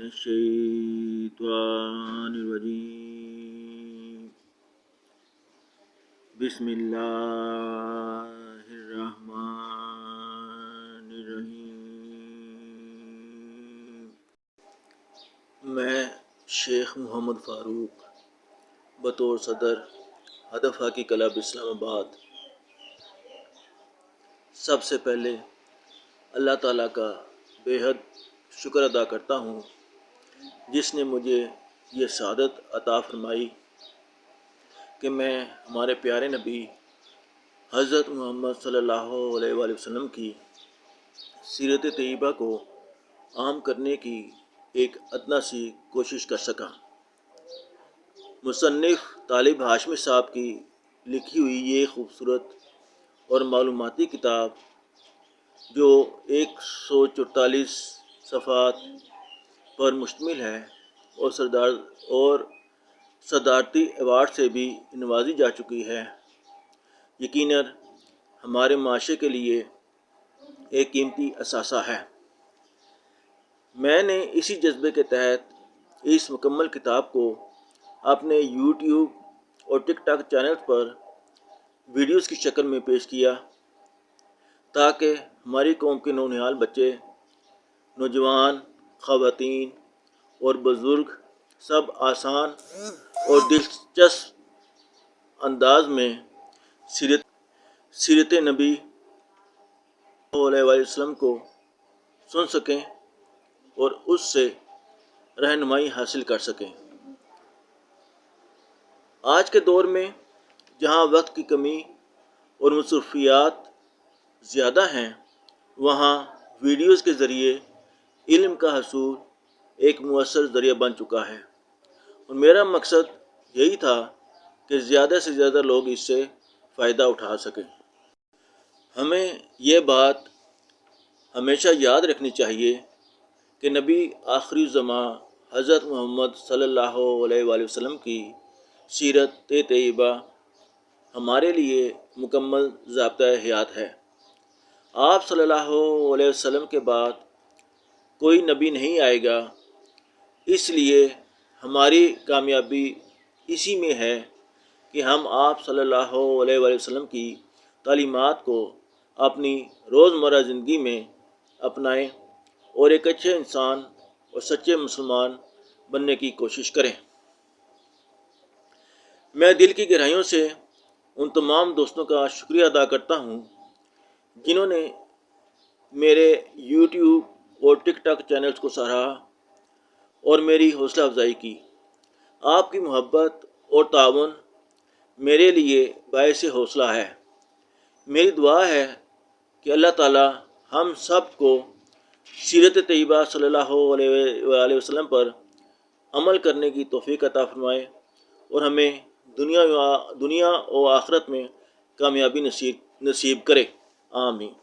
الشیطان الرجیم بسم اللہ الرحمن الرحیم۔ میں شیخ محمد فاروق بطور صدر ہدف ہاکی کلب اسلام آباد سب سے پہلے اللہ تعالیٰ کا بے حد شکر ادا کرتا ہوں جس نے مجھے یہ سعادت عطا فرمائی کہ میں ہمارے پیارے نبی حضرت محمد صلی اللہ علیہ وآلہ وسلم کی سیرت طیبہ کو عام کرنے کی ایک ادنیٰ سی کوشش کر سکا۔ مصنف طالب ہاشمی صاحب کی لکھی ہوئی یہ خوبصورت اور معلوماتی کتاب جو 144 صفحات پر مشتمل ہے اور صدارتی ایوارڈ سے بھی نوازی جا چکی ہے، یقیناً ہمارے معاشرے کے لیے ایک قیمتی اثاثہ ہے۔ میں نے اسی جذبے کے تحت اس مکمل کتاب کو اپنے یوٹیوب اور ٹک ٹاک چینلز پر ویڈیوز کی شکل میں پیش کیا تاکہ ہماری قوم کے نونہال بچے، نوجوان، خواتین اور بزرگ سب آسان اور دلچسپ انداز میں سیرت نبی صلی اللہ علیہ وسلم کو سن سکیں اور اس سے رہنمائی حاصل کر سکیں۔ آج کے دور میں جہاں وقت کی کمی اور مصروفیات زیادہ ہیں، وہاں ویڈیوز کے ذریعے علم کا حصول ایک مؤثر ذریعہ بن چکا ہے، اور میرا مقصد یہی تھا کہ زیادہ سے زیادہ لوگ اس سے فائدہ اٹھا سکیں۔ ہمیں یہ بات ہمیشہ یاد رکھنی چاہیے کہ نبی آخری الزماں حضرت محمد صلی اللہ علیہ وآلہ وسلم کی سیرت طیبہ ہمارے لیے مکمل ضابطۂ حیات ہے۔ آپ صلی اللہ علیہ وسلم کے بعد کوئی نبی نہیں آئے گا، اس لیے ہماری کامیابی اسی میں ہے کہ ہم آپ صلی اللہ علیہ وآلہ وسلم کی تعلیمات کو اپنی روزمرہ زندگی میں اپنائیں اور ایک اچھے انسان اور سچے مسلمان بننے کی کوشش کریں۔ میں دل کی گہرائیوں سے ان تمام دوستوں کا شکریہ ادا کرتا ہوں جنہوں نے میرے یوٹیوب اور ٹک ٹاک چینلز کو سراہا اور میری حوصلہ افزائی کی۔ آپ کی محبت اور تعاون میرے لیے باعث حوصلہ ہے۔ میری دعا ہے کہ اللہ تعالیٰ ہم سب کو سیرت طیبہ صلی اللہ علیہ وآلہ وسلم پر عمل کرنے کی توفیق عطا فرمائے اور ہمیں دنیا و آخرت میں کامیابی نصیب کرے۔ آمین۔